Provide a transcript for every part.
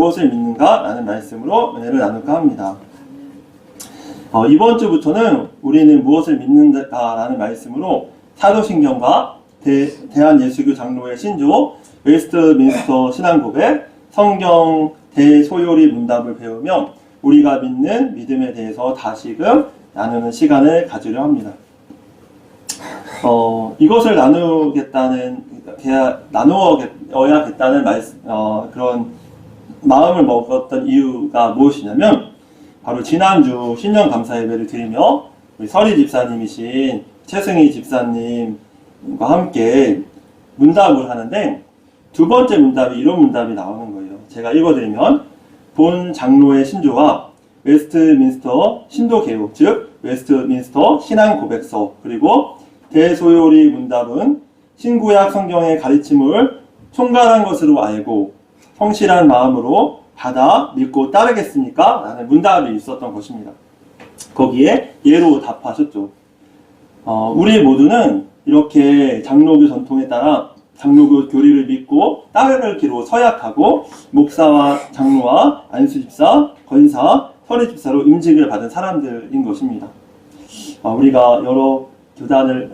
무엇을 믿는가? 라는 말씀으로 은혜를 나눌까 합니다. 이번 주부터는 우리는 무엇을 믿는가? 라는 말씀으로 사도신경과 대한예수교 장로회 신조, 웨스트민스터 신앙고백, 성경 대소요리 문답을 배우며 우리가 믿는 믿음에 대해서 다시금 나누는 시간을 가지려 합니다. 이것을 나누어야겠다는 그런 마음을 먹었던 이유가 무엇이냐면, 바로 지난주 신년 감사 예배를 드리며 우리 서리 집사님이신 최승희 집사님과 함께 문답을 하는데, 두 번째 문답이 이런 문답이 나오는 거예요. 제가 읽어드리면, 본 장로의 신조와 웨스트민스터 신도개요, 즉 웨스트민스터 신앙고백서, 그리고 대소요리 문답은 신구약 성경의 가르침을 총괄한 것으로 알고 성실한 마음으로 받아 믿고 따르겠습니까? 라는 문답이 있었던 것입니다. 거기에 예로 답하셨죠. 우리 모두는 이렇게 장로교 전통에 따라 장로교 교리를 믿고 따르기로 서약하고 목사와 장로와 안수집사, 권사, 서리집사로 임직을 받은 사람들인 것입니다. 우리가 여러 교단을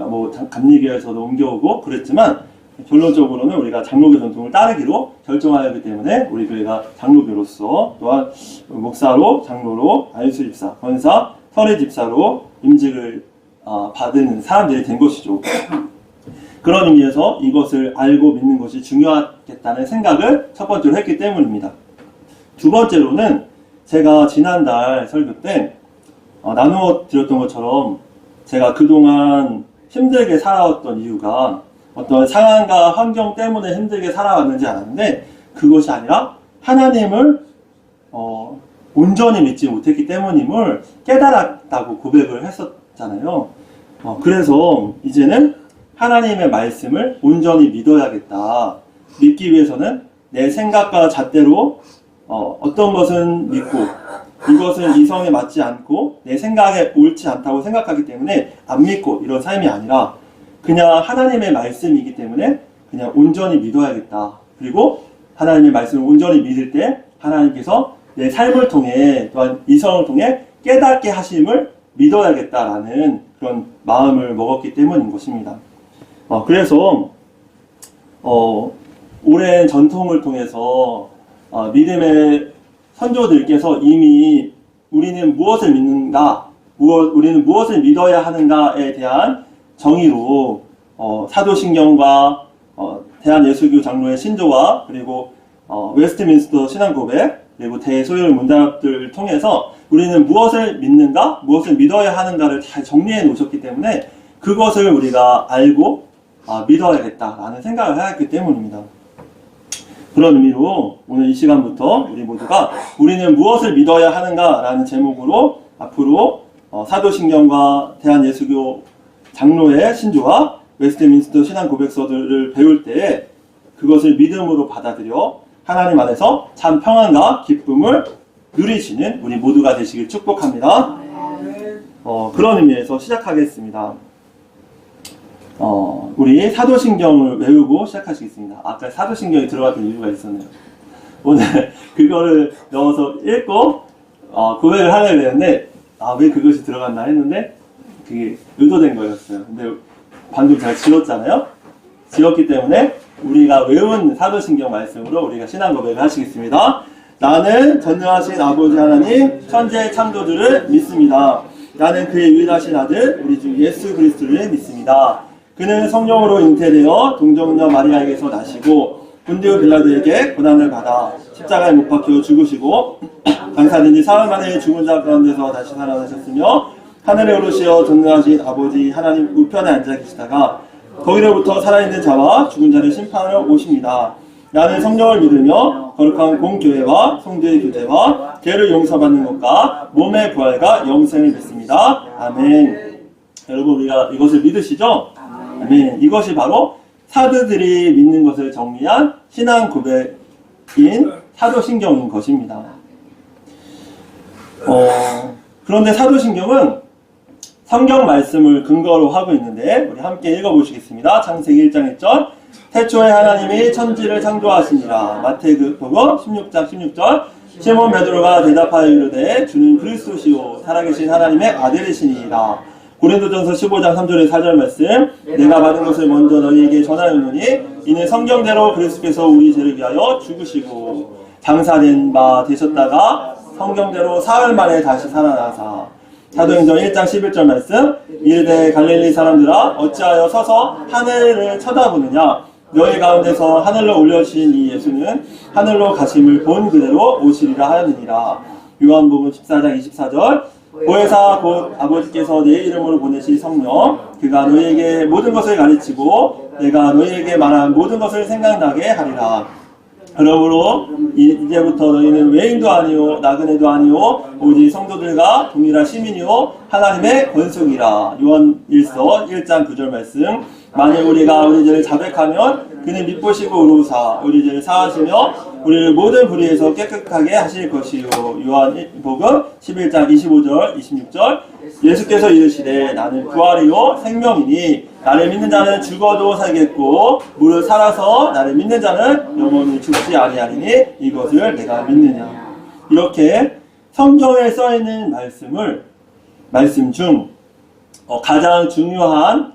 감리교에서도 옮겨오고 그랬지만 결론적으로는 우리가 장로교 전통을 따르기로 결정하였기 때문에 우리 교회가 장로교로서, 또한 목사로, 장로로, 안수집사, 권사, 서리집사로 임직을 받은 사람들이 된 것이죠. 그런 의미에서 이것을 알고 믿는 것이 중요하겠다는 생각을 첫 번째로 했기 때문입니다. 두 번째로는 제가 지난달 설교 때 나누어 드렸던 것처럼 제가 그동안 힘들게 살아왔던 이유가 어떤 상황과 환경 때문에 힘들게 살아왔는지 알았는데, 그것이 아니라 하나님을 온전히 믿지 못했기 때문임을 깨달았다고 고백을 했었잖아요. 그래서 이제는 하나님의 말씀을 온전히 믿어야겠다. 믿기 위해서는 내 생각과 잣대로 어떤 것은 믿고 이것은 이성에 맞지 않고 내 생각에 옳지 않다고 생각하기 때문에 안 믿고 이런 삶이 아니라 그냥 하나님의 말씀이기 때문에 그냥 온전히 믿어야겠다. 그리고 하나님의 말씀을 온전히 믿을 때 하나님께서 내 삶을 통해, 또한 이성을 통해 깨닫게 하심을 믿어야겠다라는 그런 마음을 먹었기 때문인 것입니다. 그래서 오랜 전통을 통해서 믿음의 선조들께서 이미 우리는 무엇을 믿는가, 우리는 무엇을 믿어야 하는가에 대한 정의로 사도신경과 대한예수교 장로의 신조와 그리고 웨스트민스터 신앙고백, 그리고 대소요리 문답들을 통해서 우리는 무엇을 믿는가, 무엇을 믿어야 하는가를 잘 정리해 놓으셨기 때문에 그것을 우리가 알고 믿어야겠다라는 생각을 하였기 때문입니다. 그런 의미로 오늘 이 시간부터 우리 모두가 우리는 무엇을 믿어야 하는가 라는 제목으로 앞으로 사도신경과 대한예수교 장로의 신조와 웨스트민스터 신앙고백서들을 배울 때 그것을 믿음으로 받아들여 하나님 안에서 참 평안과 기쁨을 누리시는 우리 모두가 되시길 축복합니다. 그런 의미에서 시작하겠습니다. 우리 사도신경을 외우고 시작하시겠습니다. 아까 사도신경이 들어갔던 이유가 있었네요. 오늘 그거를 넣어서 읽고 고백을 하려고 했는데 왜 그것이 들어갔나 했는데 그게 의도된 거였어요. 근데 방금 잘 지웠잖아요. 지웠기 때문에 우리가 외운 사도신경 말씀으로 우리가 신앙 고백을 하시겠습니다. 나는 전능하신 아버지 하나님 천지의 창조주를 믿습니다. 나는 그의 유일하신 아들 우리 주 예수 그리스도를 믿습니다. 그는 성령으로 잉태되어 동정녀 마리아에게서 나시고 본디오 빌라도에게 고난을 받아 십자가에 못 박혀 죽으시고 장사된 지 사흘 만에 죽은 자 가운데서 다시 살아나셨으며 하늘에 오르시어 전능하신 아버지 하나님 우편에 앉아 계시다가 거기로부터 살아있는 자와 죽은 자를 심판하러 오십니다. 나는 성령을 믿으며 거룩한 공교회와 성도의 교제와 죄를 용서받는 것과 몸의 부활과 영생을 믿습니다. 아멘. 여러분 우리가 이것을 믿으시죠? 아멘. 이것이 바로 사도들이 믿는 것을 정리한 신앙 고백인 사도신경인 것입니다. 그런데 사도신경은 성경 말씀을 근거로 하고 있는데 우리 함께 읽어보시겠습니다. 창세기 1장 1절 태초에 하나님이 천지를 창조하시니라. 마태복음 16장 16절. 시몬 베드로가 대답하여 이르되 주는 그리스도시요 살아계신 하나님의 아들이시니이다. 고린도전서 15장 3절에 4절 말씀. 내가 받은 것을 먼저 너희에게 전하였노니 이는 성경대로 그리스도께서 우리 죄를 위하여 죽으시고 장사된 바 되셨다가 성경대로 사흘 만에 다시 살아나사. 사도행전 1장 11절 말씀. 이르되 갈릴리 사람들아 어찌하여 서서 하늘을 쳐다보느냐. 너희 가운데서 하늘로 올려주신 이 예수는 하늘로 가심을 본 그대로 오시리라 하였느니라. 요한복음 14장 24절. 보혜사 곧 아버지께서 내 이름으로 보내신 성령 그가 너희에게 모든 것을 가르치고 내가 너희에게 말한 모든 것을 생각나게 하리라. 그러므로 이제부터 너희는 외인도 아니요 나그네도 아니요 오직 성도들과 동일한 시민이요 하나님의 권속이라. 요한일서 1장 9절 말씀. 만일 우리가 우리 죄를 자백하면 그는 믿보시고 의로우사 우리 죄를 사하시며 우리를 모든 불의에서 깨끗하게 하실 것이요. 요한복음 11장 25절 26절. 예수께서 이르시되 나는 부활이요 생명이니 나를 믿는 자는 죽어도 살겠고 무릇 살아서 나를 믿는 자는 영원히 죽지 아니하리니 이것을 내가 믿느냐. 이렇게 성경에 써있는 말씀 중 가장 중요한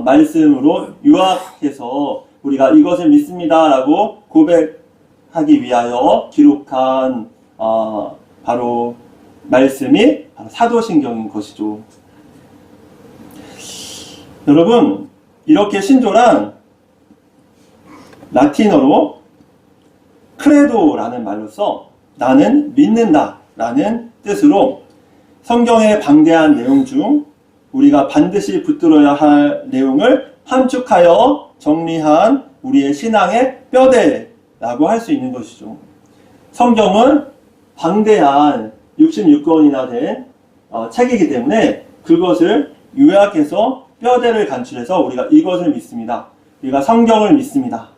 말씀으로 요약해서 우리가 이것을 믿습니다 라고 고백하기 위하여 기록한 바로 말씀이 바로 사도신경인 것이죠. 여러분, 이렇게 신조란 라틴어로 크레도라는 말로써 나는 믿는다 라는 뜻으로 성경의 방대한 내용 중 우리가 반드시 붙들어야 할 내용을 함축하여 정리한 우리의 신앙의 뼈대라고 할 수 있는 것이죠. 성경은 방대한 66권이나 된 책이기 때문에 그것을 요약해서 뼈대를 간추려서 우리가 이것을 믿습니다. 우리가 성경을 믿습니다.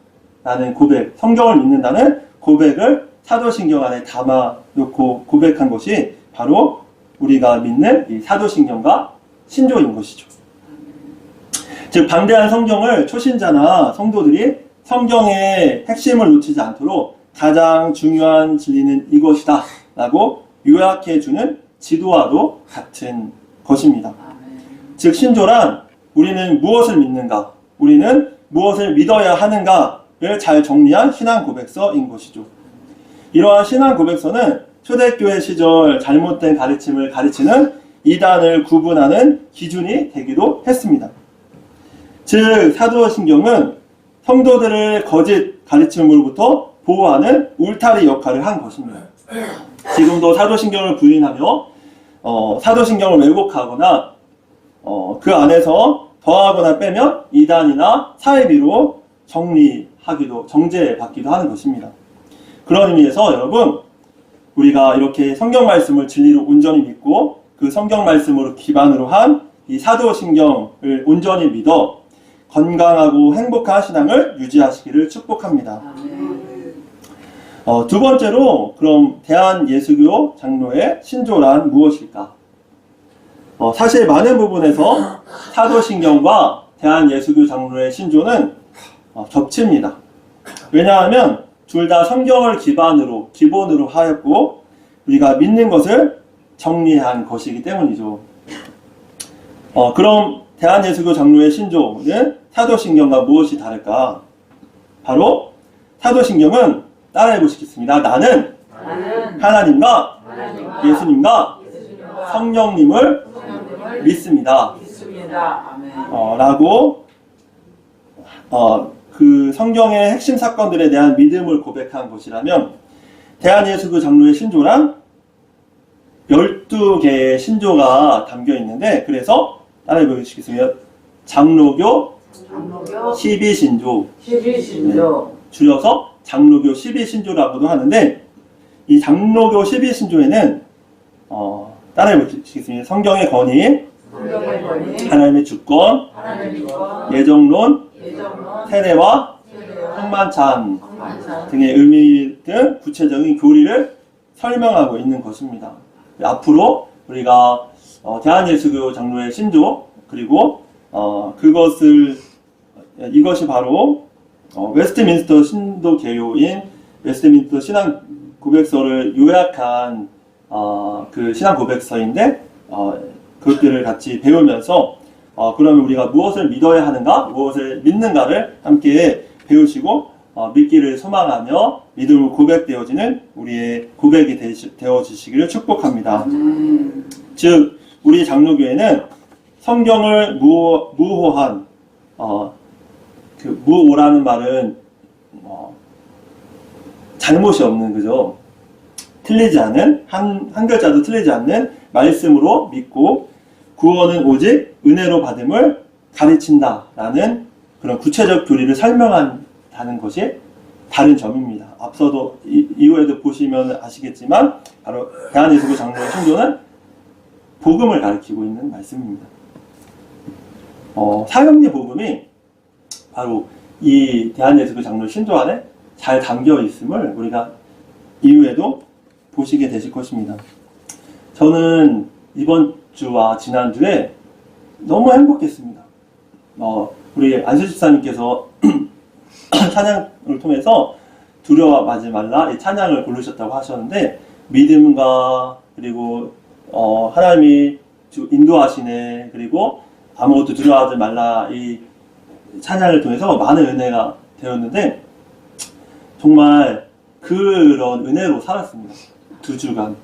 라는 고백, 성경을 믿는다는 고백을 사도신경 안에 담아놓고 고백한 것이 바로 우리가 믿는 이 사도신경과 신조인 것이죠. 즉 방대한 성경을 초신자나 성도들이 성경의 핵심을 놓치지 않도록 가장 중요한 진리는 이것이다 라고 요약해주는 지도와도 같은 것입니다. 즉 신조란 우리는 무엇을 믿는가, 우리는 무엇을 믿어야 하는가를 잘 정리한 신앙 고백서인 것이죠. 이러한 신앙 고백서는 초대교회 시절 잘못된 가르침을 가르치는 이단을 구분하는 기준이 되기도 했습니다. 즉 사도신경은 성도들을 거짓 가르침으로부터 보호하는 울타리 역할을 한 것입니다. 지금도 사도신경을 부인하며 사도신경을 왜곡하거나 그 안에서 더하거나 빼면 이단이나 사이비로 정죄받기도 하는 것입니다. 그런 의미에서 여러분, 우리가 이렇게 성경 말씀을 진리로 온전히 믿고 그 성경 말씀으로 기반으로 한 이 사도신경을 온전히 믿어 건강하고 행복한 신앙을 유지하시기를 축복합니다. 두 번째로 그럼 대한예수교 장로의 신조란 무엇일까? 사실 많은 부분에서 사도신경과 대한예수교 장로의 신조는 겹칩니다. 왜냐하면 둘 다 성경을 기본으로 하였고 우리가 믿는 것을 정리한 것이기 때문이죠. 그럼 대한예수교 장로의 신조는 사도신경과 무엇이 다를까? 바로 사도신경은 따라해 보시겠습니다. 나는 하나님과 예수님과 성령님을 믿습니다. 라고 그 성경의 핵심 사건들에 대한 믿음을 고백한 것이라면 대한예수교 장로의 신조란 12개의 신조가 담겨 있는데 그래서 따라해 보시겠습니다. 장로교 12신조. 네, 줄여서 장로교 12신조라고도 하는데 이 장로교 12신조에는 따라해 보시겠습니다. 성경의 권위, 하나님의 주권, 예정론, 세례와 성만찬 등의 의미 등 구체적인 교리를 설명하고 있는 것입니다. 앞으로 우리가 대한예수교 장로의 신조 그리고 이것이 바로 웨스트민스터 신도 개요인 웨스트민스터 신앙 고백서를 요약한 그 신앙 고백서인데 그것들을 같이 배우면서 그러면 우리가 무엇을 믿어야 하는가, 무엇을 믿는가를 함께 배우시고 믿기를 소망하며 믿음으로 고백되어지는 우리의 고백이 되어지시기를 축복합니다. 즉 우리 장로교회는 성경을 무호한 그 무오라는 말은 잘못이 없는, 그죠? 틀리지 않은 한 글자도 틀리지 않는 말씀으로 믿고 구원은 오직 은혜로 받음을 가르친다라는 그런 구체적 교리를 설명한다는 것이 다른 점입니다. 앞서도 이후에도 보시면 아시겠지만 바로 대한예수교 장로의 신조는 복음을 가르치고 있는 말씀입니다. 사형리 복음이 바로 이 대한예수교 장로 신조 안에 잘 담겨 있음을 우리가 이후에도 보시게 되실 것입니다. 저는 이번 주와 지난주에 너무 행복했습니다. 우리 안수 집사님께서 찬양을 통해서 두려워하지 말라 이 찬양을 고르셨다고 하셨는데, 믿음과 그리고 하나님이 인도하시네, 그리고 아무것도 두려워하지 말라 이 찬양을 통해서 많은 은혜가 되었는데 정말 그런 은혜로 살았습니다. 2주간.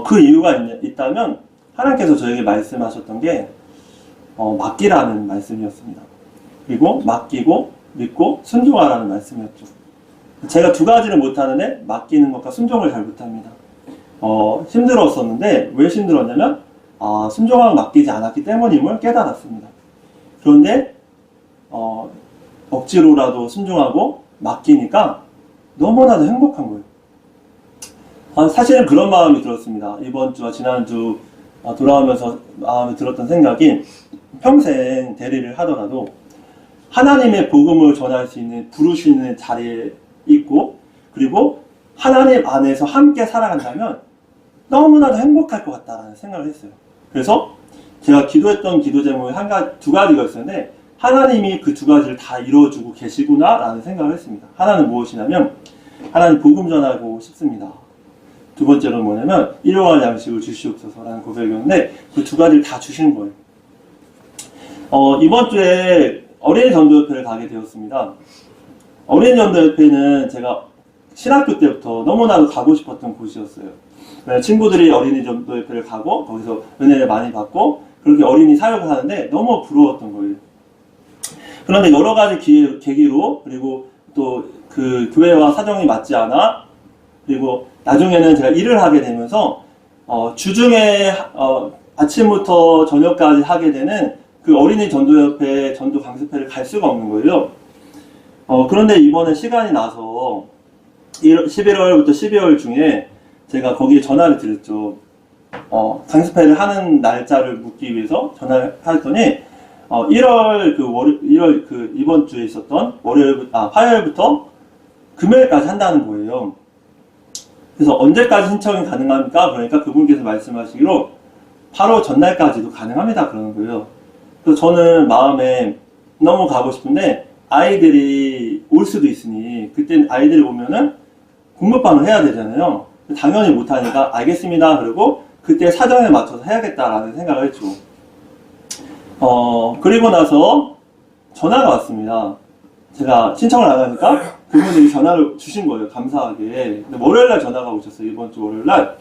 그 이유가 있다면 하나님께서 저에게 말씀하셨던 게 맡기라는 말씀이었습니다. 그리고 맡기고 믿고 순종하라는 말씀이었죠. 제가 두 가지를 못하는데 맡기는 것과 순종을 잘 못합니다. 힘들었었는데 왜 힘들었냐면 순종하고 맡기지 않았기 때문임을 깨달았습니다. 그런데 억지로라도 순종하고 맡기니까 너무나도 행복한 거예요. 사실은 그런 마음이 들었습니다. 이번 주와 지난주 돌아오면서 마음에 들었던 생각이, 평생 대리를 하더라도 하나님의 복음을 전할 수 있는 부르시는 자리에 있고, 그리고 하나님 안에서 함께 살아간다면 너무나도 행복할 것 같다라는 생각을 했어요. 그래서 제가 기도했던 기도 제목이 두 가지가 있었는데, 하나님이 그 두 가지를 다 이루어주고 계시구나 라는 생각을 했습니다. 하나는 무엇이냐면, 하나님 복음 전하고 싶습니다. 두 번째로는 뭐냐면, 일용할 양식을 주시옵소서라는 고백이었는데, 그 두 가지를 다 주시는 거예요. 이번 주에 어린이 전도협회를 가게 되었습니다. 어린이 전도협회는 제가 신학교 때부터 너무나도 가고 싶었던 곳이었어요. 친구들이 어린이 전도협회를 가고 거기서 은혜를 많이 받고 그렇게 어린이 사역을 하는데 너무 부러웠던 거예요. 그런데 여러 가지 계기로, 그리고 또 그 교회와 사정이 맞지 않아, 그리고 나중에는 제가 일을 하게 되면서 주중에 아침부터 저녁까지 하게 되는 그 어린이 전도협회 전도 강습회를 갈 수가 없는 거예요. 그런데 이번에 시간이 나서 11월부터 12월 중에 제가 거기에 전화를 드렸죠. 강습회를 하는 날짜를 묻기 위해서 전화를 했더니 1월 이번 주에 있었던 화요일부터 금요일까지 한다는 거예요. 그래서 언제까지 신청이 가능합니까? 그러니까 그분께서 말씀하시기로 바로 전날까지도 가능합니다. 그러는 거예요. 그래서 저는 마음에 너무 가고 싶은데 아이들이 올 수도 있으니, 그때 아이들이 오면은 공부방을 해야 되잖아요. 당연히 못하니까 알겠습니다. 그리고 그때 사정에 맞춰서 해야겠다라는 생각을 했죠. 그리고 나서 전화가 왔습니다. 제가 신청을 안 하니까 그분들이 전화를 주신 거예요. 감사하게. 근데 월요일날 전화가 오셨어요. 이번 주 월요일날.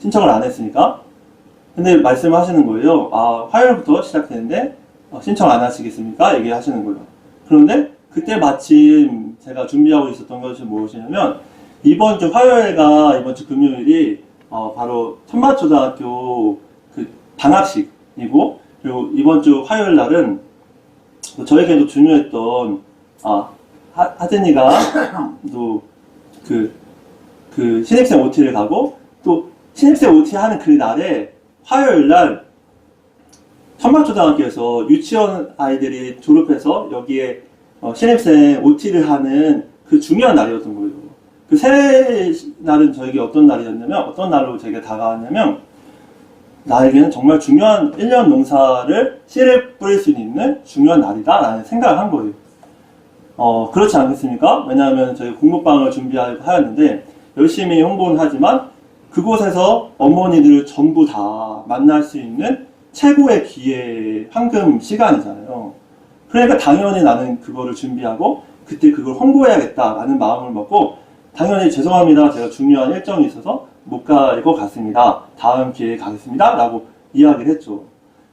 신청을 안 했으니까. 근데 말씀하시는 거예요. 화요일부터 시작되는데 신청 안 하시겠습니까? 얘기하시는 거예요. 그런데 그때 마침 제가 준비하고 있었던 것이 무엇이냐면, 이번 주 화요일과 이번 주 금요일이 바로 천마초등학교 그 방학식이고, 그리고 이번 주 화요일 날은 저에게도 중요했던 하진이가 또 그 신입생 OT를 가고, 또 신입생 OT 하는 그 날에 화요일 날 천마초등학교에서 유치원 아이들이 졸업해서 여기에 신입생 OT를 하는 그 중요한 날이었던 거예요. 그 새 날은 저에게 어떤 날이었냐면, 어떤 날로 제게 다가왔냐면, 나에게는 정말 중요한 1년 농사를 씨를 뿌릴 수 있는 중요한 날이다 라는 생각을 한 거예요. 그렇지 않겠습니까? 왜냐하면 저희 공부방을 준비하고 하였는데 열심히 홍보는 하지만 그곳에서 어머니들을 전부 다 만날 수 있는 최고의 기회, 황금 시간이잖아요. 그러니까 당연히 나는 그거를 준비하고 그때 그걸 홍보해야겠다라는 마음을 먹고 당연히 죄송합니다. 제가 중요한 일정이 있어서 못 갈 것 같습니다. 다음 기회에 가겠습니다. 라고 이야기를 했죠.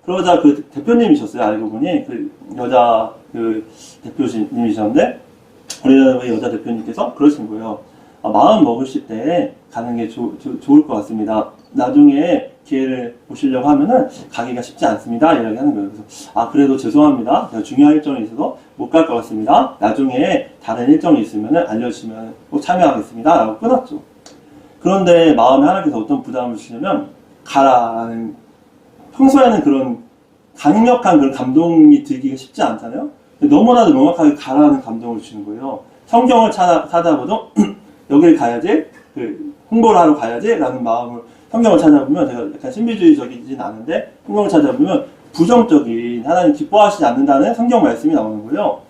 그러자 그 대표님이셨어요. 알고 보니 그 여자 그 대표님이셨는데 우리 여자 대표님께서 그러신 거예요. 마음 먹으실 때 가는 게 좋을 것 같습니다. 나중에 기회를 보시려고 하면은 가기가 쉽지 않습니다. 이렇게 하는 거예요. 그래서 그래도 죄송합니다. 제가 중요한 일정이 있어서 못 갈 것 같습니다. 나중에 다른 일정이 있으면은 알려주시면 꼭 참여하겠습니다. 라고 끊었죠. 그런데 마음에 하나님께서 어떤 부담을 주시냐면 가라라는 평소에는 그런 강력한 그런 감동이 들기가 쉽지 않잖아요. 너무나도 명확하게 가라는 감동을 주시는 거예요. 성경을 찾아봐도 여길 가야지, 홍보를 하러 가야지 라는 마음을 성경을 찾아보면 제가 약간 신비주의적이진 않은데 성경을 찾아보면 부정적인 하나님 기뻐하시지 않는다는 성경 말씀이 나오는 거예요.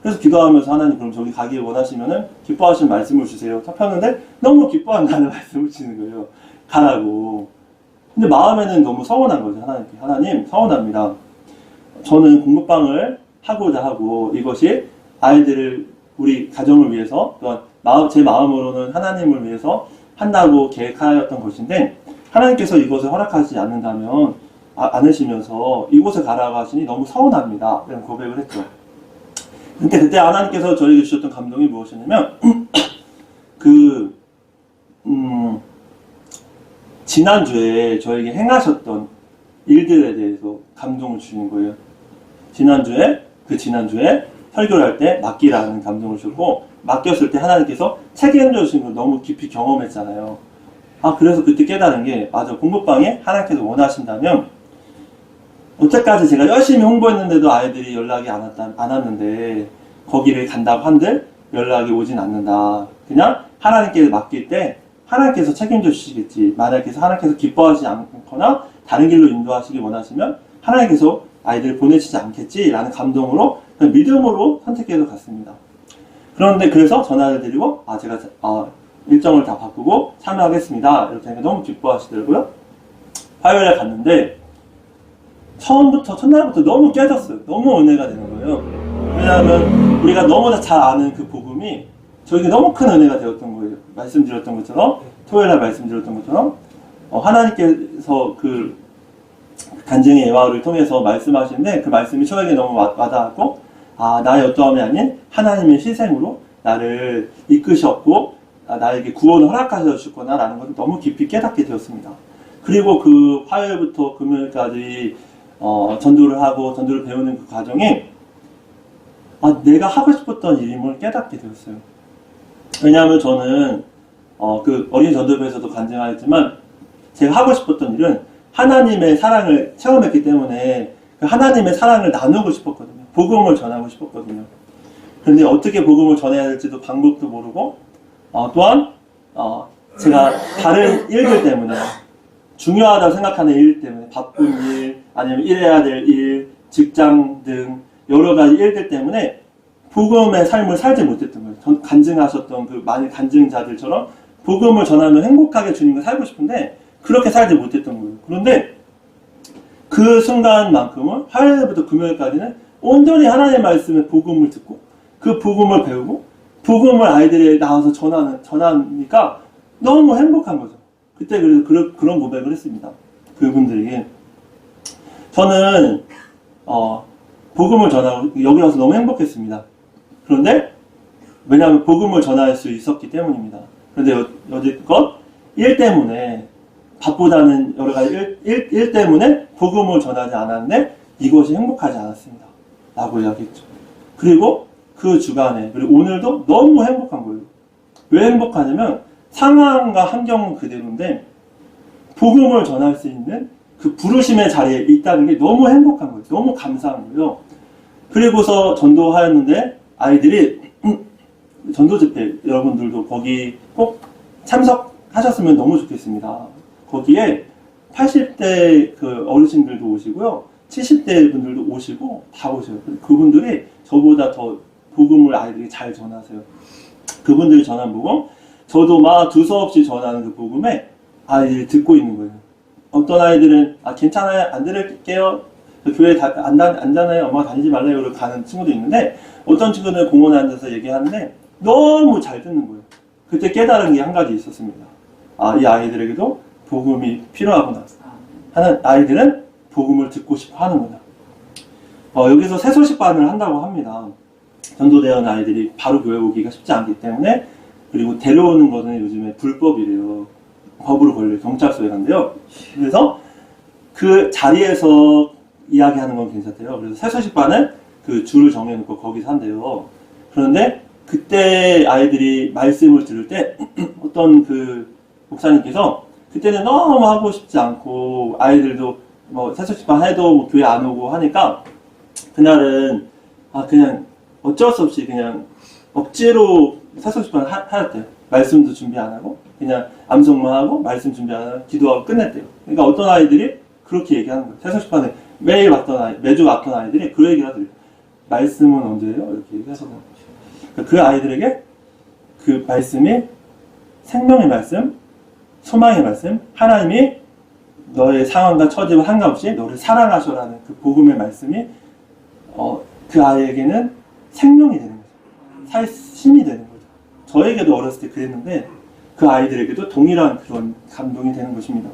그래서 기도하면서 하나님 그럼 저기 가길 원하시면은 기뻐하시는 말씀을 주세요. 펴는데 너무 기뻐한다는 말씀을 주시는 거예요. 가라고. 근데 마음에는 너무 서운한 거죠. 하나님께. 하나님 서운합니다. 저는 공부방을 하고자 하고 이것이 아이들을 우리 가정을 위해서 또한 제 마음으로는 하나님을 위해서 한다고 계획하였던 것인데 하나님께서 이것을 허락하지 않는다면 않으시면서 이곳에 가라고 하시니 너무 서운합니다. 이런 고백을 했죠. 근데 그때 하나님께서 저에게 주셨던 감동이 무엇이냐면 지난주에 저에게 행하셨던 일들에 대해서 감동을 주신 거예요. 지난주에 설교를 할 때 맡기라는 감동을 주고 맡겼을 때 하나님께서 책임져 주신 걸 너무 깊이 경험했잖아요. 그래서 그때 깨달은 게 맞아. 공부방에 하나님께서 원하신다면 여태까지 제가 열심히 홍보했는데도 아이들이 연락이 안 왔는데 거기를 간다고 한들 연락이 오진 않는다. 그냥 하나님께 맡길 때 하나님께서 책임져 주시겠지. 만약에 하나님께서 기뻐하지 않거나 다른 길로 인도하시기 원하시면 하나님께서 아이들을 보내시지 않겠지라는 감동으로 믿음으로 선택해서 갔습니다. 그런데 그래서 전화를 드리고 제가 일정을 다 바꾸고 참여하겠습니다. 이렇게 하니까 너무 기뻐하시더라고요. 화요일에 갔는데 첫날부터 너무 깨졌어요. 너무 은혜가 되는 거예요. 왜냐하면 우리가 너무나 잘 아는 그 복음이 저에게 너무 큰 은혜가 되었던 거예요. 말씀드렸던 것처럼 토요일날 말씀드렸던 것처럼 하나님께서 그 간증의 예화를 통해서 말씀하시는데 그 말씀이 저에게 너무 와닿았고 나의 어떠함이 아닌 하나님의 희생으로 나를 이끄셨고 나에게 구원을 허락하셔 주셨구나 라는 것을 너무 깊이 깨닫게 되었습니다. 그리고 그 화요일부터 금요일까지 전도를 하고 전도를 배우는 그 과정에 내가 하고 싶었던 일임을 깨닫게 되었어요. 왜냐하면 저는 그 어린이 전도부에서도 간증하였지만 제가 하고 싶었던 일은 하나님의 사랑을 체험했기 때문에 그 하나님의 사랑을 나누고 싶었거든요. 복음을 전하고 싶었거든요. 그런데 어떻게 복음을 전해야 될지도 방법도 모르고 또한 제가 다른 일들 때문에 중요하다고 생각하는 일 때문에 바쁜 일 아니면 일해야 될 일, 직장 등 여러 가지 일들 때문에 복음의 삶을 살지 못했던 거예요. 간증하셨던 그 많은 간증자들처럼 복음을 전하면 행복하게 주님과 살고 싶은데 그렇게 살지 못했던 거예요. 그런데 그 순간만큼은 화요일부터 금요일까지는 온전히 하나님의 말씀의 복음을 듣고 그 복음을 배우고 복음을 아이들에 나와서 전하니까 너무 행복한 거죠. 그때 그런 고백을 했습니다. 그분들에게. 저는 복음을 전하고 여기 와서 너무 행복했습니다. 그런데 왜냐하면 복음을 전할 수 있었기 때문입니다. 그런데 여지껏 일 때문에 바쁘다는 여러 가지 일 때문에 복음을 전하지 않았는데 이것이 행복하지 않았습니다. 라고 이야기했죠. 그리고 그 주간에 그리고 오늘도 너무 행복한 거예요. 왜 행복하냐면 상황과 환경은 그대로인데 복음을 전할 수 있는 그 부르심의 자리에 있다는 게 너무 행복한 거예요. 너무 감사한 거예요. 그리고서 전도하였는데 아이들이 전도 집회 여러분들도 거기 꼭 참석하셨으면 너무 좋겠습니다. 거기에 80대 그 어르신들도 오시고요. 70대 분들도 오시고 다 오셔요. 그분들이 저보다 더 복음을 아이들이 잘 전하세요. 그분들이 전한 복음, 저도 막 두서없이 전하는 그 복음에 아이들이 듣고 있는 거예요. 어떤 아이들은 괜찮아요, 안 들을게요, 교회 안 다녀요, 엄마가 다니지 말래요, 이러고 가는 친구도 있는데, 어떤 친구들은 공원에 앉아서 얘기하는데 너무 잘 듣는 거예요. 그때 깨달은 게 한 가지 있었습니다. 이 아이들에게도 복음이 필요하구나 하는, 아이들은 복음을 듣고 싶어 하는구나. 여기서 새소식반을 한다고 합니다. 전도되어 아이들이 바로 교회 오기가 쉽지 않기 때문에, 그리고 데려오는 거는 요즘에 불법이래요. 법으로 걸려 경찰서에 간대요. 그래서 그 자리에서 이야기하는 건 괜찮대요. 그래서 새소식반은 그 줄을 정해놓고 거기서 한대요. 그런데 그때 아이들이 말씀을 들을 때 어떤 그 목사님께서 그때는 너무 하고 싶지 않고, 아이들도 뭐 새소식반 해도 뭐 교회 안 오고 하니까, 그날은 그냥 어쩔 수 없이 그냥 억지로 새소식반 하였대요. 말씀도 준비 안 하고 그냥 암송만 하고 말씀 준비 안 하고 기도하고 끝냈대요. 그러니까 어떤 아이들이 그렇게 얘기하는 거예요. 새소식반에 매일 매주 왔던 아이들이 그 얘기를 하더래요. 말씀은 언제예요? 이렇게 얘기하시는 거죠. 그러니까 그 아이들에게 그 말씀이 생명의 말씀, 소망의 말씀, 하나님이 너의 상황과 처지와 상관없이 너를 사랑하셔라는 그 복음의 말씀이 그 아이에게는 생명이 되는 거죠. 힘이 되는 거죠. 저에게도 어렸을 때 그랬는데 그 아이들에게도 동일한 그런 감동이 되는 것입니다.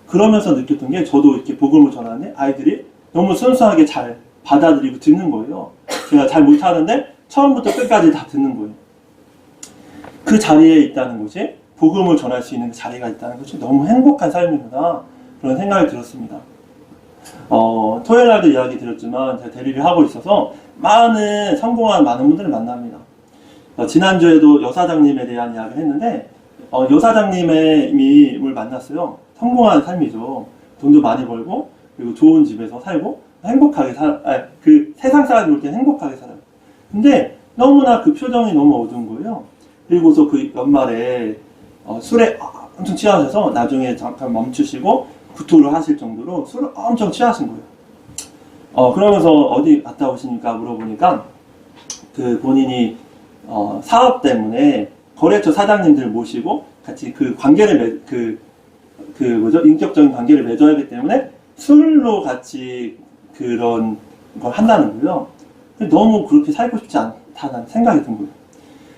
그러면서 느꼈던 게, 저도 이렇게 복음을 전하는데 아이들이 너무 순수하게 잘 받아들이고 듣는 거예요. 제가 잘 못하는데 처음부터 끝까지 다 듣는 거예요. 그 자리에 있다는 것이, 복음을 전할 수 있는 그 자리가 있다는 것이 너무 행복한 삶이구나, 그런 생각이 들었습니다. 토요일 날도 이야기 드렸지만 제가 대리를 하고 있어서 성공한 많은 분들을 만납니다. 지난주에도 여사장님에 대한 이야기를 했는데, 여사장님을 만났어요. 성공한 삶이죠. 돈도 많이 벌고, 그리고 좋은 집에서 살고, 행복하게 그 세상 사람이 볼 때는 행복하게 살아요. 근데 너무나 그 표정이 너무 어두운 거예요. 그리고서 그 연말에 술에 엄청 취하셔서 나중에 잠깐 멈추시고 구토를 하실 정도로 술을 엄청 취하신 거예요. 그러면서 어디 갔다 오시니까 물어보니까, 그 본인이 사업 때문에 거래처 사장님들 모시고 같이 그 관계를 인격적인 관계를 맺어야 하기 때문에 술로 같이 그런 걸 한다는 거예요. 너무 그렇게 살고 싶지 않다는 생각이 든 거예요.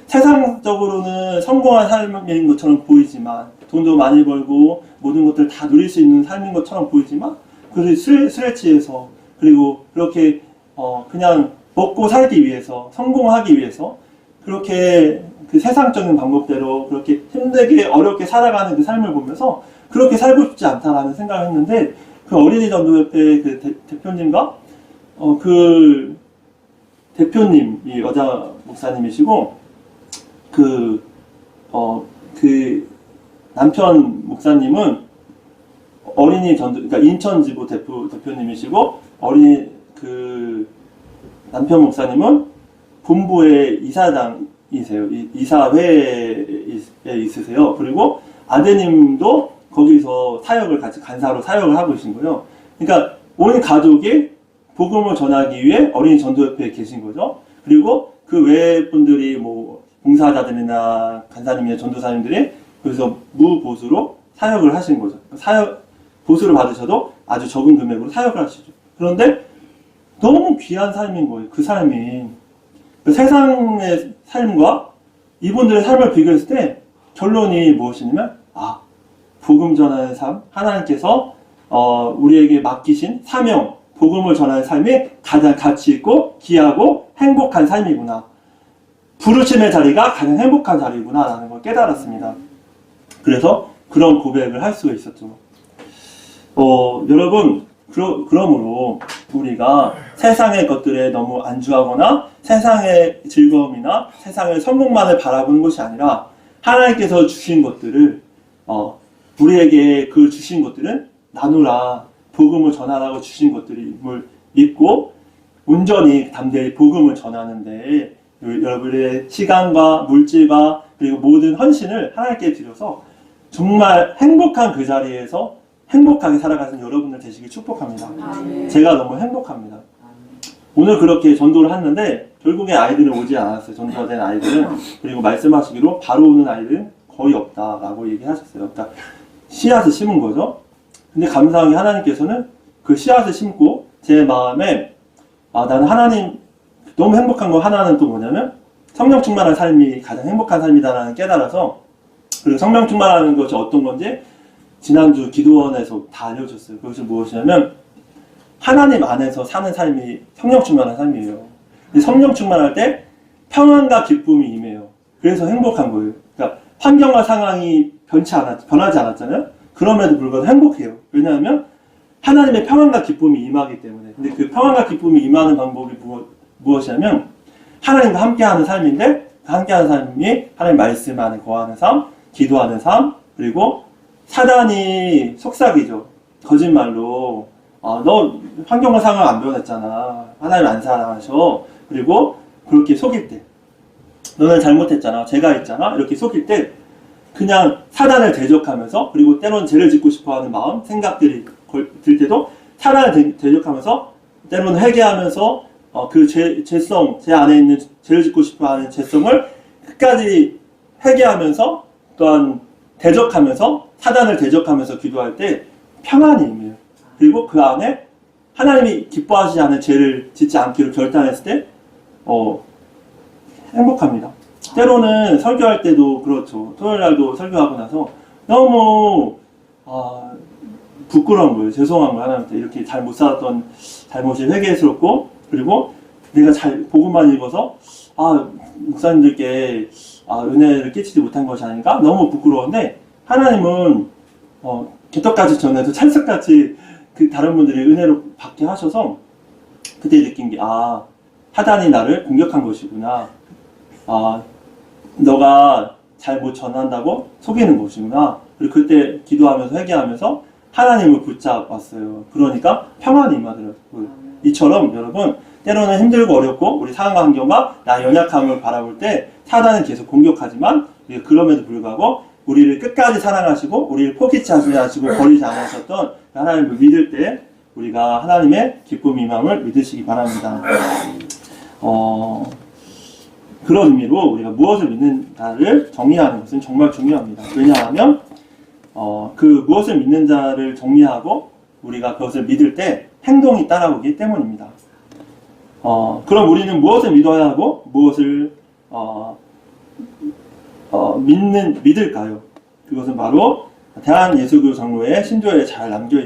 세상적으로는 성공한 삶인 것처럼 보이지만, 돈도 많이 벌고 모든 것들을 다 누릴 수 있는 삶인 것처럼 보이지만, 그 술에 취해서, 그리고 그렇게 그냥 먹고 살기 위해서, 성공하기 위해서 그렇게 그 세상적인 방법대로 그렇게 힘들게 어렵게 살아가는 그 삶을 보면서 그렇게 살고 싶지 않다라는 생각을 했는데, 그 어린이 전도협회 그 대표님과 그 대표님이 여자 목사님이시고, 그 남편 목사님은 어린이 전도, 그러니까 인천지부 대표님이시고, 남편 목사님은 본부의 이사장이세요. 이사회에 있으세요. 그리고 아드님도 거기서 같이 간사로 사역을 하고 계신 거예요. 그러니까 온 가족이 복음을 전하기 위해 어린이 전도협회에 계신 거죠. 그리고 그 외 분들이 뭐 봉사자들이나 간사님이나 전도사님들이 그래서 무보수로 사역을 하신 거죠. 보수를 받으셔도 아주 적은 금액으로 사역을 하시죠. 그런데 너무 귀한 삶인 거예요. 그 삶이. 그 세상의 삶과 이분들의 삶을 비교했을 때 결론이 무엇이냐면, 복음 전하는 삶, 하나님께서 우리에게 맡기신 사명, 복음을 전하는 삶이 가장 가치 있고 귀하고 행복한 삶이구나. 부르심의 자리가 가장 행복한 자리구나 라는 걸 깨달았습니다. 그래서 그런 고백을 할 수가 있었죠. 여러분, 그러므로 우리가 세상의 것들에 너무 안주하거나 세상의 즐거움이나 세상의 성공만을 바라보는 것이 아니라, 하나님께서 주신 것들을 우리에게 그 주신 것들은 나누라, 복음을 전하라고 주신 것들임을 믿고 온전히 담대히 복음을 전하는데 여러분의 시간과 물질과 그리고 모든 헌신을 하나님께 드려서 정말 행복한 그 자리에서 행복하게 살아가는 여러분들 되시길 축복합니다. 제가 너무 행복합니다. 오늘 그렇게 전도를 했는데 결국에 아이들은 오지 않았어요. 전도가 된 아이들은. 그리고 말씀하시기로 바로 오는 아이들은 거의 없다라고 얘기하셨어요. 그러니까 씨앗을 심은 거죠. 근데 감사하게 하나님께서는 그 씨앗을 심고 제 마음에 나는 하나님 너무 행복한 거 하나는 또 뭐냐면 성령 충만한 삶이 가장 행복한 삶이다라는 깨달아서 그리고 성령 충만하는 것이 어떤 건지 지난주 기도원에서 다 알려줬어요. 그것이 무엇이냐면 하나님 안에서 사는 삶이 성령 충만한 삶이에요. 성령 충만할 때 평안과 기쁨이 임해요. 그래서 행복한 거예요. 그러니까 환경과 상황이 변하지 않았잖아요. 그럼에도 불구하고 행복해요. 왜냐하면 하나님의 평안과 기쁨이 임하기 때문에. 근데 그 평안과 기쁨이 임하는 방법이 무엇이냐면 하나님과 함께하는 삶인데 그 함께하는 삶이 하나님 말씀 안에 거하는 삶, 기도하는 삶, 그리고 사단이 속삭이죠. 거짓말로 너 환경과 상황 안 변했잖아. 하나님 안 사랑하셔. 그리고 그렇게 속일 때 너는 잘못했잖아. 죄가 있잖아. 이렇게 속일 때 그냥 사단을 대적하면서 그리고 때로는 죄를 짓고 싶어하는 마음, 생각들이 들 때도 사단을 대적하면서 때로는 회개하면서 그 죄성, 제 안에 있는 죄를 짓고 싶어하는 죄성을 끝까지 회개하면서 또한 대적하면서 사단을 대적하면서 기도할 때 평안이 임해요. 그리고 그 안에 하나님이 기뻐하시지 않은 죄를 짓지 않기로 결단했을 때 행복합니다. 때로는 설교할 때도 그렇죠. 토요일날도 설교하고 나서 너무 부끄러운 거예요. 죄송한 거예요. 하나님한테 이렇게 잘 못 살았던 잘못이 회개스럽고 그리고 내가 잘 복음만 읽어서 목사님들께 은혜를 끼치지 못한 것이 아닌가? 너무 부끄러운데 하나님은 개떡같이 전해도 찰떡같이 그 다른 분들이 은혜로 받게 하셔서 그때 느낀 게 사단이 나를 공격한 것이구나. 너가 잘 못 전한다고 속이는 것이구나. 그리고 그때 기도하면서 회개하면서 하나님을 붙잡았어요. 그러니까 평안이 임하더라고요. 이처럼 여러분 때로는 힘들고 어렵고 우리 상황과 환경과 나의 연약함을 바라볼 때 사단은 계속 공격하지만 그럼에도 불구하고 우리를 끝까지 사랑하시고 우리를 포기치 않으시고 버리지 않으셨던 하나님을 믿을 때 우리가 하나님의 기쁨 임함을 믿으시기 바랍니다. 그런 의미로 우리가 무엇을 믿는가를 정리하는 것은 정말 중요합니다. 왜냐하면 그 무엇을 믿는 자를 정리하고 우리가 그것을 믿을 때 행동이 따라오기 때문입니다. 그럼 우리는 무엇을 믿어야 하고 무엇을 믿을까요? 그것은 바로 대한예수교 장로의 신조에 잘 담겨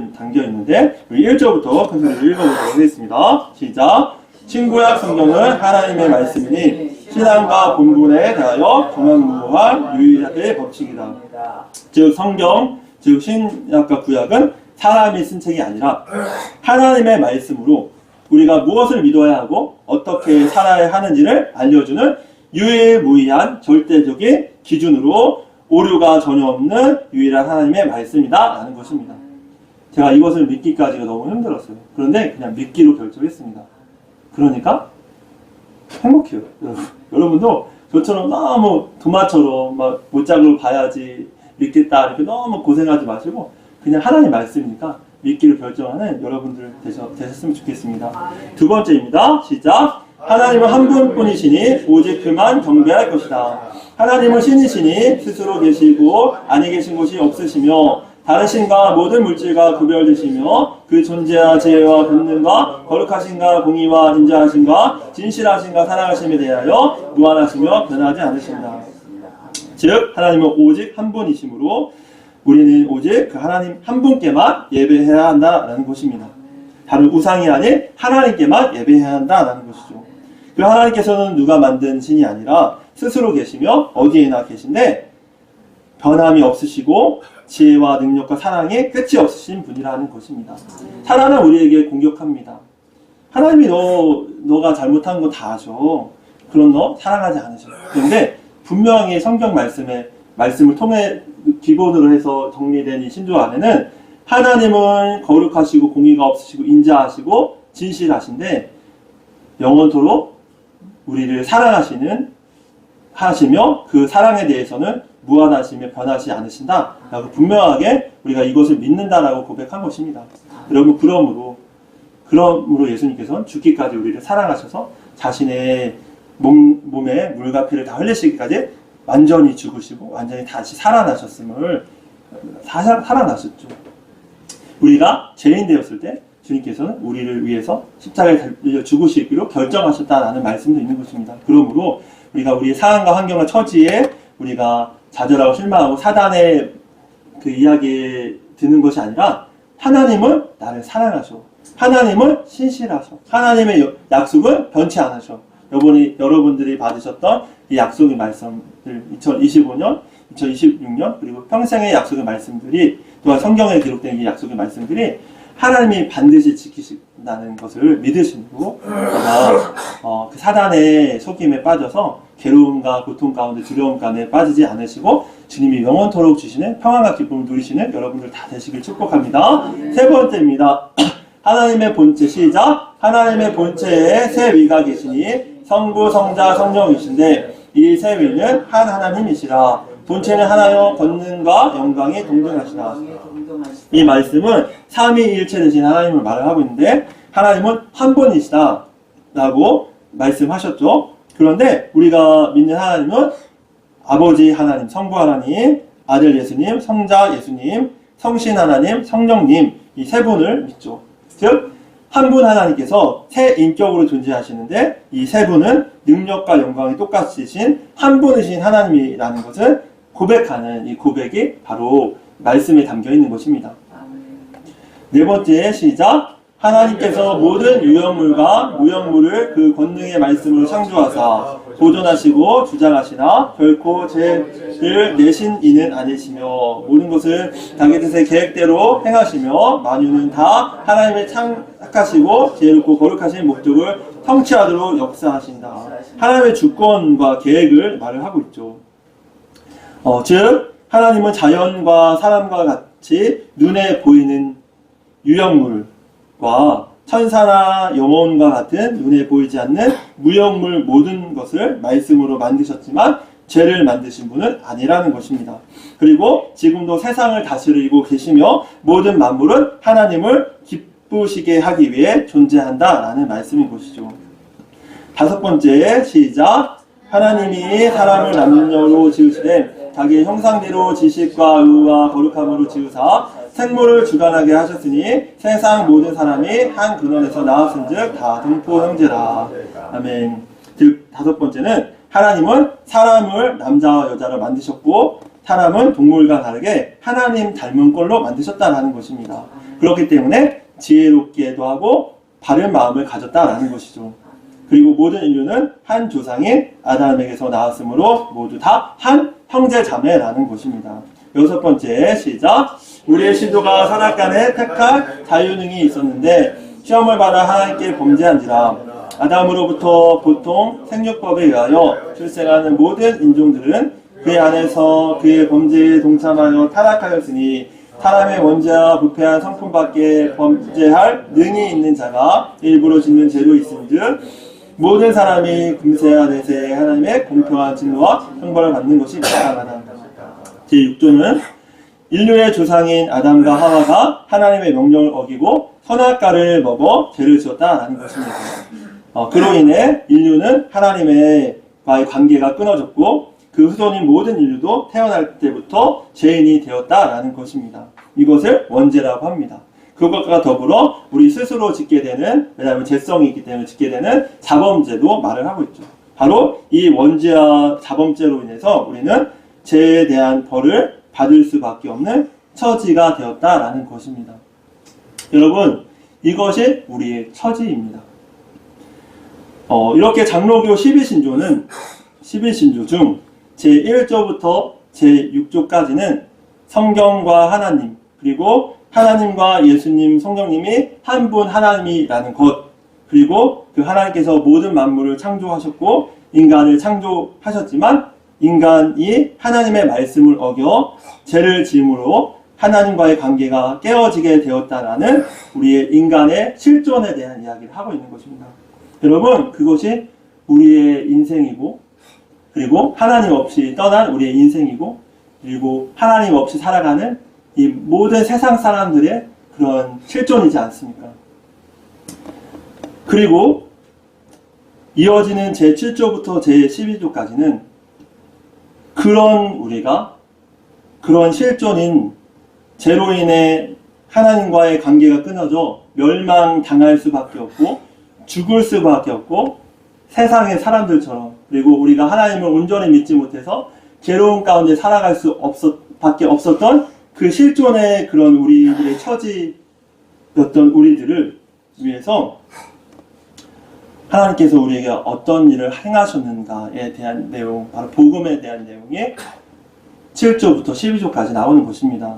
있는데 1절부터 큰 소리로 읽어보도록 하겠습니다. 시작! 신구약 성경은 하나님의 말씀이니 신앙과 본분에 대하여 정확무한 유일하게 법칙이다. 즉 성경, 즉 신약과 구약은 사람이 쓴 책이 아니라 하나님의 말씀으로 우리가 무엇을 믿어야 하고 어떻게 살아야 하는지를 알려주는 유일무이한 절대적인 기준으로 오류가 전혀 없는 유일한 하나님의 말씀이다 라는 것입니다. 제가 이것을 믿기까지가 너무 힘들었어요. 그런데 그냥 믿기로 결정했습니다. 그러니까 행복해요. 여러분도 저처럼 너무 도마처럼 막 못작으로 봐야지 믿겠다 이렇게 너무 고생하지 마시고 그냥 하나님 말씀이니까 믿기로 결정하는 여러분들 되셨으면 좋겠습니다. 두 번째입니다. 시작! 하나님은 한 분뿐이시니 오직 그만 경배할 것이다. 하나님은 신이시니 스스로 계시고 아니 계신 곳이 없으시며 다른 신과 모든 물질과 구별되시며 그 존재와 지혜와 권능과 거룩하신가 공의와 인자하신가 진실하신가 사랑하심에 대하여 무한하시며 변하지 않으신다. 즉 하나님은 오직 한 분이시므로 우리는 오직 그 하나님 한 분께만 예배해야 한다라는 것입니다. 다른 우상이 아닌 하나님께만 예배해야 한다라는 것이죠. 그 하나님께서는 누가 만든 신이 아니라 스스로 계시며 어디에나 계신데 변함이 없으시고 지혜와 능력과 사랑에 끝이 없으신 분이라는 것입니다. 사단은 우리에게 공격합니다. 하나님이 너가 잘못한 거 다 아셔. 그런 너 사랑하지 않으셔. 그런데 분명히 성경 말씀을 통해 기본으로 해서 정리된 이 신조 안에는 하나님은 거룩하시고 공의가 없으시고 인자하시고 진실하신데 영원토록 우리를 하시며 그 사랑에 대해서는 무한하시며 변하지 않으신다 라고 분명하게 우리가 이것을 믿는다라고 고백한 것입니다. 여러분 그러므로 그러므로 예수님께서는 죽기까지 우리를 사랑하셔서 자신의 몸에 물과 피를 다 흘리시기까지 완전히 죽으시고 완전히 다시 살아나셨음을 살아나셨죠. 우리가 죄인 되었을 때 주님께서는 우리를 위해서 십자가에 달려 죽으시기로 결정하셨다라는 말씀도 있는 것입니다. 그러므로 우리가 우리의 상황과 환경과 처지에 우리가 좌절하고 실망하고 사단의 그 이야기에 드는 것이 아니라 하나님은 나를 사랑하셔. 하나님은 신실하셔. 하나님의 약속은 변치 않으셔. 여러분들이 받으셨던 이 약속의 말씀들 2025년, 2026년 그리고 평생의 약속의 말씀들이 또한 성경에 기록된 이 약속의 말씀들이 하나님이 반드시 지키신다는 것을 믿으시고 그 사단의 속임에 빠져서 괴로움과 고통 가운데 두려움 가운데 빠지지 않으시고 주님이 영원토록 주시는 평안과 기쁨을 누리시는 여러분들 다 되시길 축복합니다. 세 번째입니다. 하나님의 본체 시작. 하나님의 본체에 세 위가 계시니 성부, 성자, 성령이신데 이 세 위는 한 하나님이시라. 본체는 하나요 권능과 영광이 동등하시라. 이 말씀은 삼위일체 되신 하나님을 말을 하고 있는데 하나님은 한 분이시다 라고 말씀하셨죠. 그런데 우리가 믿는 하나님은 아버지 하나님, 성부 하나님, 아들 예수님, 성자 예수님, 성신 하나님, 성령님 이 세 분을 믿죠. 즉 한 분 하나님께서 세 인격으로 존재하시는데 이 세 분은 능력과 영광이 똑같으신 한 분이신 하나님이라는 것을 고백하는 이 고백이 바로 말씀에 담겨 있는 것입니다. 네 번째 시작. 하나님께서 모든 유형물과 무형물을 그 권능의 말씀으로 창조하사 보존하시고 주장하시나 결코 죄를 내신 이는 아니시며 모든 것을 자기 뜻의 계획대로 행하시며 만유는 다 하나님의 착하시고 지혜롭고 거룩하신 목적을 성취하도록 역사하신다. 하나님의 주권과 계획을 말을 하고 있죠. 즉 하나님은 자연과 사람과 같이 눈에 보이는 유형물과 천사나 영혼과 같은 눈에 보이지 않는 무형물 모든 것을 말씀으로 만드셨지만 죄를 만드신 분은 아니라는 것입니다. 그리고 지금도 세상을 다스리고 계시며 모든 만물은 하나님을 기쁘시게 하기 위해 존재한다라는 말씀인 것이죠. 다섯 번째 시작. 하나님이 사람을 남녀로 지으시되 자기의 형상대로 지식과 의와 거룩함으로 지으사 생물을 주관하게 하셨으니 세상 모든 사람이 한 근원에서 나왔은즉 다 동포 형제라. 아멘. 즉 다섯 번째는 하나님은 사람을 남자와 여자로 만드셨고 사람은 동물과 다르게 하나님 닮은 꼴로 만드셨다라는 것입니다. 그렇기 때문에 지혜롭기도 하고 바른 마음을 가졌다라는 것이죠. 그리고 모든 인류는 한 조상인 아담에게서 나왔으므로 모두 다 한 형제 자매라는 것입니다. 여섯 번째 시작. 우리의 신도가 선악간에 택할 자유능이 있었는데 시험을 받아 하나님께 범죄한지라. 아담으로부터 보통 생육법에 의하여 출생하는 모든 인종들은 그의 안에서 그의 범죄에 동참하여 타락하였으니 사람의 원죄와 부패한 성품밖에 범죄할 능이 있는 자가 일부러 짓는 죄로 있은즉 모든 사람이 금세와 내세 하나님의 공평한 진노와 형벌을 받는 것이 마땅하다. 제6조는 인류의 조상인 아담과 하와가 하나님의 명령을 어기고 선악과를 먹어 죄를 지었다라는 것입니다. 그로 인해 인류는 하나님과의 관계가 끊어졌고 그 후손인 모든 인류도 태어날 때부터 죄인이 되었다라는 것입니다. 이것을 원죄라고 합니다. 그것과 더불어 우리 스스로 짓게 되는, 왜냐하면 죄성이 있기 때문에 짓게 되는 자범죄도 말을 하고 있죠. 바로 이 원죄와 자범죄로 인해서 우리는 죄에 대한 벌을 받을 수밖에 없는 처지가 되었다라는 것입니다. 여러분, 이것이 우리의 처지입니다. 이렇게 장로교 12신조 중 제1조부터 제6조까지는 성경과 하나님, 그리고 하나님과 예수님, 성령님이 한 분 하나님이라는 것, 그리고 그 하나님께서 모든 만물을 창조하셨고 인간을 창조하셨지만 인간이 하나님의 말씀을 어겨 죄를 지음으로 하나님과의 관계가 깨어지게 되었다라는 우리의 인간의 실존에 대한 이야기를 하고 있는 것입니다. 여러분, 그것이 우리의 인생이고, 그리고 하나님 없이 떠난 우리의 인생이고, 그리고 하나님 없이 살아가는 이 모든 세상 사람들의 그런 실존이지 않습니까? 그리고 이어지는 제7조부터 제12조까지는 우리가 그런 실존인 죄로 인해 하나님과의 관계가 끊어져 멸망당할 수밖에 없고 죽을 수밖에 없고 세상의 사람들처럼, 그리고 우리가 하나님을 온전히 믿지 못해서 괴로운 가운데 살아갈 밖에 없었던 그 실존의 그런 우리들의 처지였던 우리들을 위해서 하나님께서 우리에게 어떤 일을 행하셨는가에 대한 내용, 바로 복음에 대한 내용이 7조부터 12조까지 나오는 것입니다.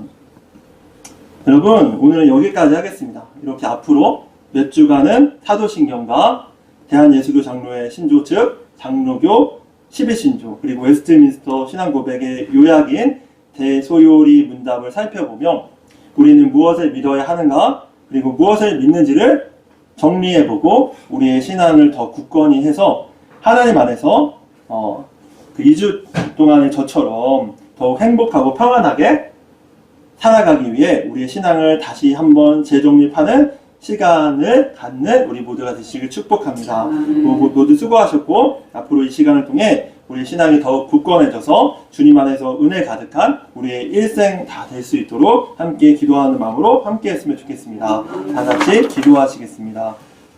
여러분, 오늘은 여기까지 하겠습니다. 이렇게 앞으로 몇 주간은 사도신경과 대한예수교 장로회 신조 즉 장로교 11신조, 그리고 웨스트민스터 신앙고백의 요약인 대소요리 문답을 살펴보며 우리는 무엇을 믿어야 하는가, 그리고 무엇을 믿는지를 정리해보고 우리의 신앙을 더 굳건히 해서 하나님 안에서 그 2주 동안의 저처럼 더욱 행복하고 평안하게 살아가기 위해 우리의 신앙을 다시 한번 재정립하는 시간을 갖는 우리 모두가 되시길 축복합니다. 모두 수고하셨고, 앞으로 이 시간을 통해 우리 신앙이 더욱 굳건해져서 주님 안에서 은혜 가득한 우리의 일생 다 될 수 있도록 함께 기도하는 마음으로 함께 했으면 좋겠습니다. 다 같이 기도하시겠습니다.